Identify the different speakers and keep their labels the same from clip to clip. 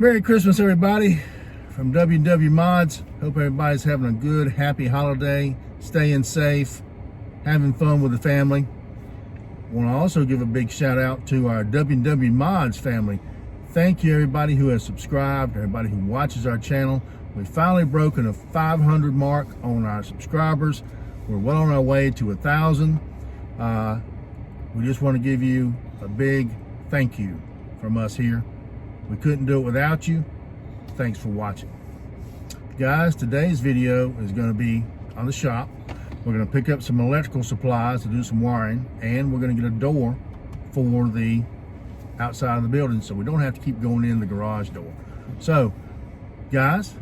Speaker 1: Merry Christmas, everybody, from W&W Mods. Hope everybody's having a good, happy holiday, staying safe, having fun with the family. Want to also give a big shout out to our W&W Mods family. Thank you, everybody who has subscribed, everybody who watches our channel. We finally broken a 500 mark on our subscribers. We're well on our way to 1,000. We just want to give you a big thank you from us here. We couldn't do it without you. Thanks for watching. Guys, today's video is going to be on the shop. We're going to pick up some electrical supplies to do some wiring, and we're going to get a door for the outside of the building so we don't have to keep going in the garage door. So, guys,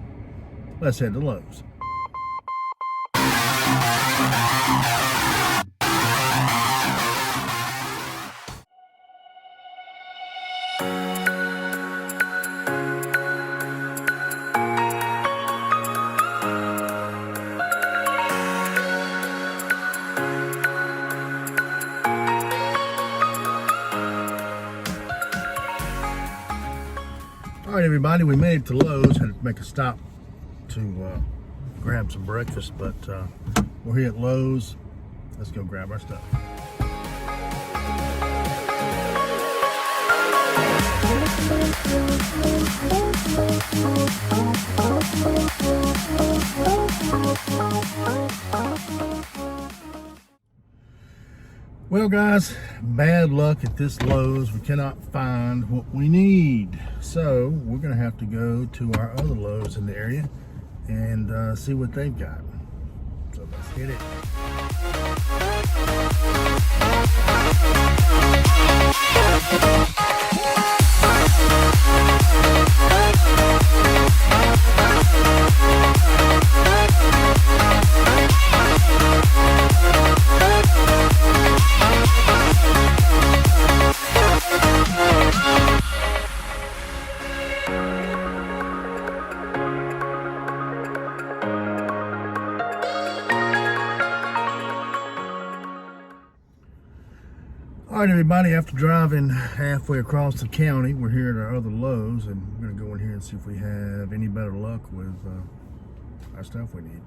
Speaker 1: let's head to Lowe's. All right, everybody, we made it to Lowe's. Had to make a stop to grab some breakfast, but we're here at Lowe's. Let's go grab our stuff. Well, guys, bad luck at this Lowe's. We cannot find what we need. So we're gonna have to go to our other Lowe's in the area and see what they've got. So let's hit it. All right, everybody, after driving halfway across the county, we're here at our other Lowe's, and we're going to go in here and see if we have any better luck with our stuff we need.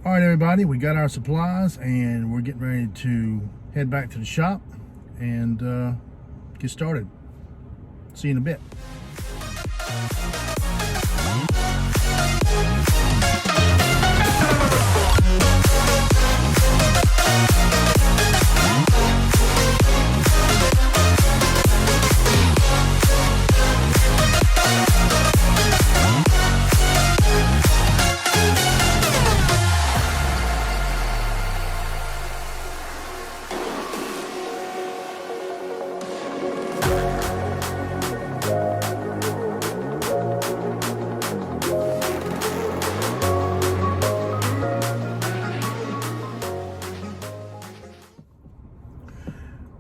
Speaker 1: All right, everybody, we got our supplies and we're getting ready to head back to the shop and get started. See you in a bit.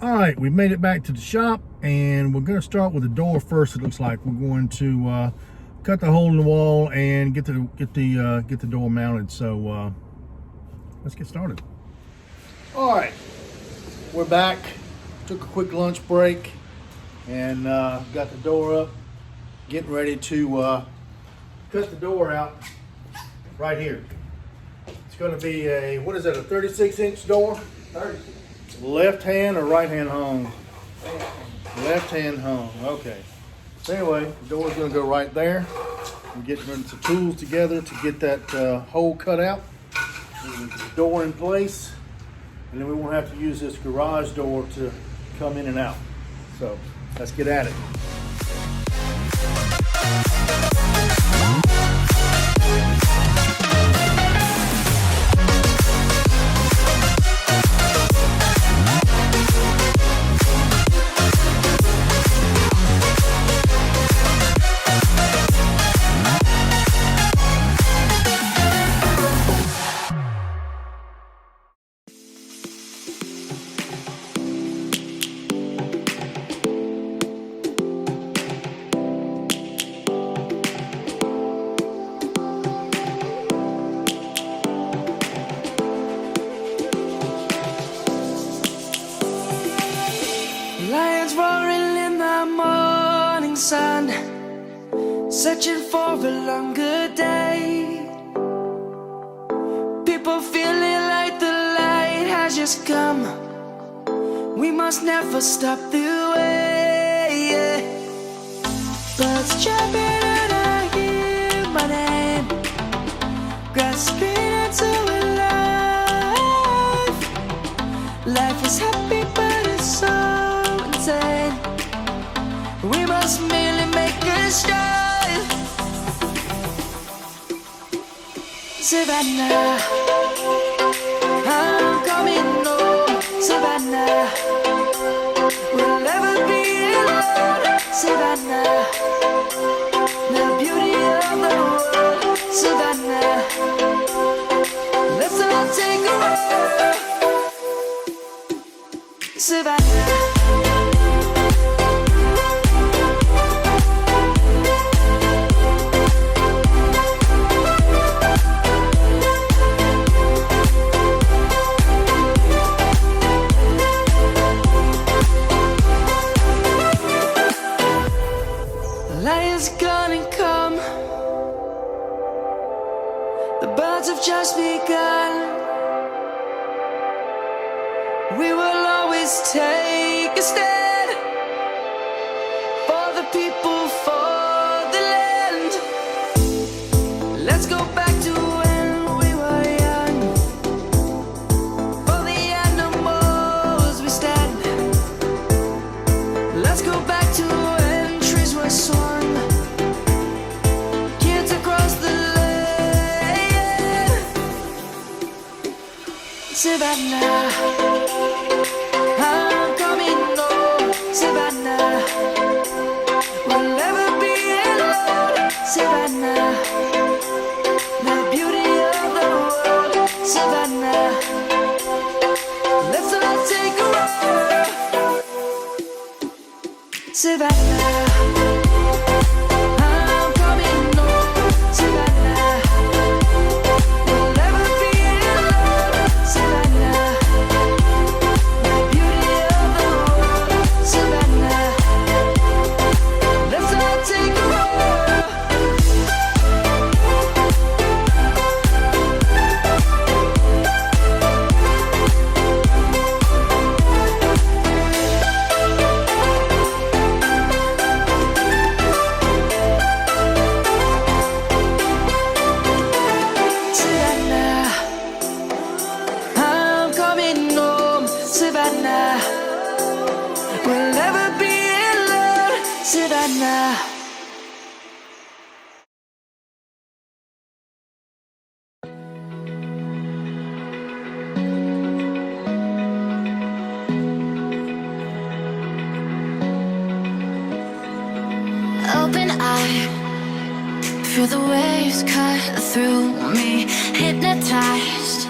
Speaker 1: All right, we've made it back to the shop and we're going to start with the door first. It looks like we're going to cut the hole in the wall and get the door mounted. So let's get started. All right, we're back. Took a quick lunch break and got the door up. Getting ready to cut the door out right here. It's going to be a, what is that, a 36-inch door? 36. Left hand or right hand hung? Left hand hung, okay. So anyway, the door's gonna go right there. I'm getting some tools together to get that hole cut out. Door in place. And then we won't have to use this garage door to come in and out. So let's get at it.
Speaker 2: Lions roaring in the morning sun, searching for a longer day. People feeling like the light has just come. We must never stop the way. Birds jumping and I hear my name, grasping into a life. Life is happy but it's so insane. We must merely make a start. Savannah, I'm coming home. Savannah, we'll never be alone. Savannah, the beauty of the world. Savannah, let's all take a ride. Savannah. Lion's gonna come. The birds have just begun. We will always take a stand for the people, for the land. Let's go back to when we were young. For the animals we stand. Let's go back to when trees were swung. Kids across the land. Savannah, I'm coming home. Savannah, we'll never be alone. Savannah, the beauty of the world. Savannah, let's all take a ride. Savannah, I'm coming home. Savannah, we'll never be alone. Savannah, the beauty of the world. Savannah, let's all take a ride. Savannah, I'm coming home. Savannah, we'll never be alone. Savannah.
Speaker 3: Open eye, feel the waves cut through me. Hypnotized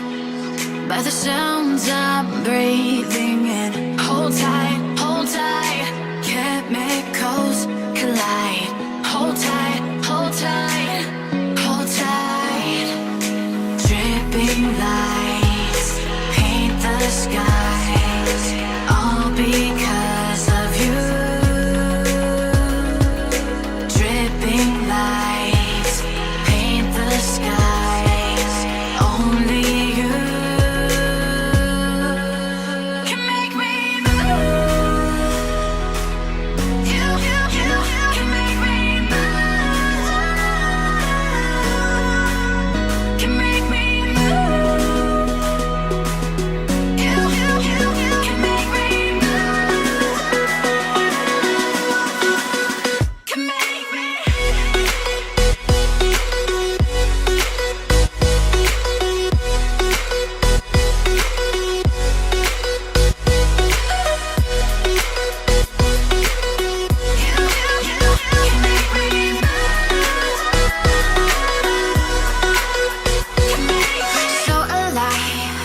Speaker 3: by the sounds I'm breathing in. Hold tight, chemicals collide. Hold tight, hold tight, hold tight. Dripping lights paint the skies, all because of you. Dripping lights paint the skies, only you can make me move. You can make me move. Can make me move. You can make me move. Can make me. So alive,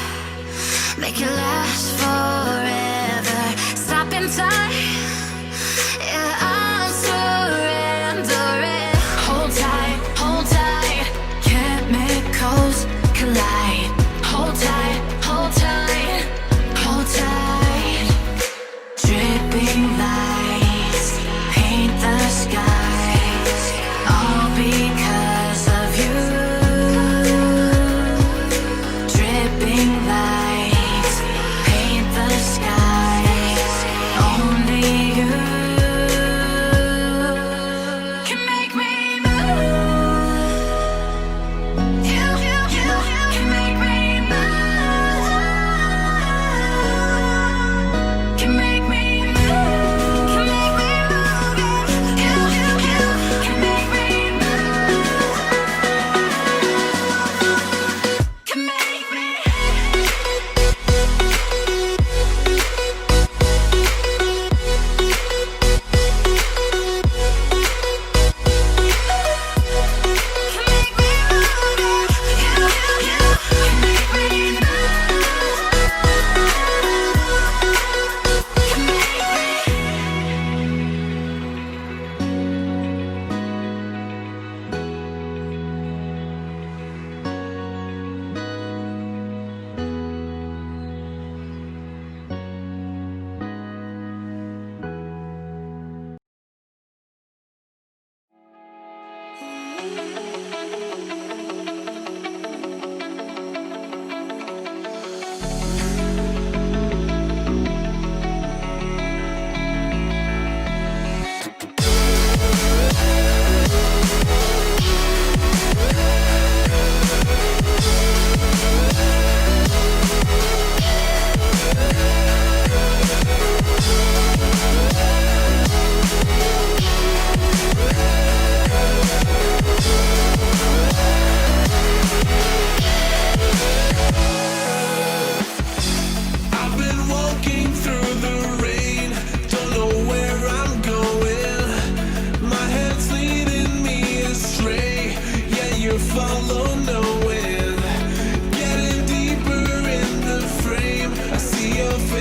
Speaker 3: make it last forever. Stop in time, yeah, I'm surrendering. Hold tight, chemicals collide. Hold tight, hold tight, hold tight. Dripping lights paint the skies, all because of you. Dripping lights paint the skies, only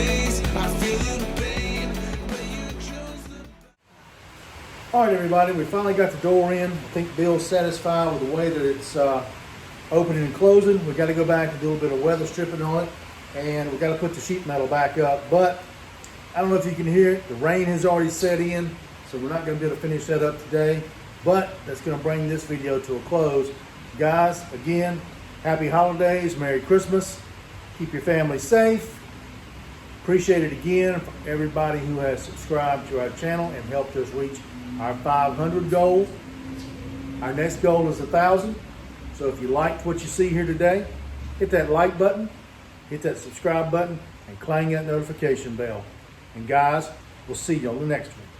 Speaker 4: days. I feel the pain, but you chose the.
Speaker 1: All right, everybody, we finally got the door in. I think Bill's satisfied with the way that it's opening and closing. We got to go back and do a little bit of weather stripping on it, and we got to put the sheet metal back up. But I don't know if you can hear it. The rain has already set in, so we're not going to be able to finish that up today. But that's going to bring this video to a close. Guys, again, happy holidays, Merry Christmas. Keep your family safe. Appreciate it again for everybody who has subscribed to our channel and helped us reach our 500 goal. Our next goal is 1,000. So if you liked what you see here today, hit that like button, hit that subscribe button, and clang that notification bell. And guys, we'll see you on the next one.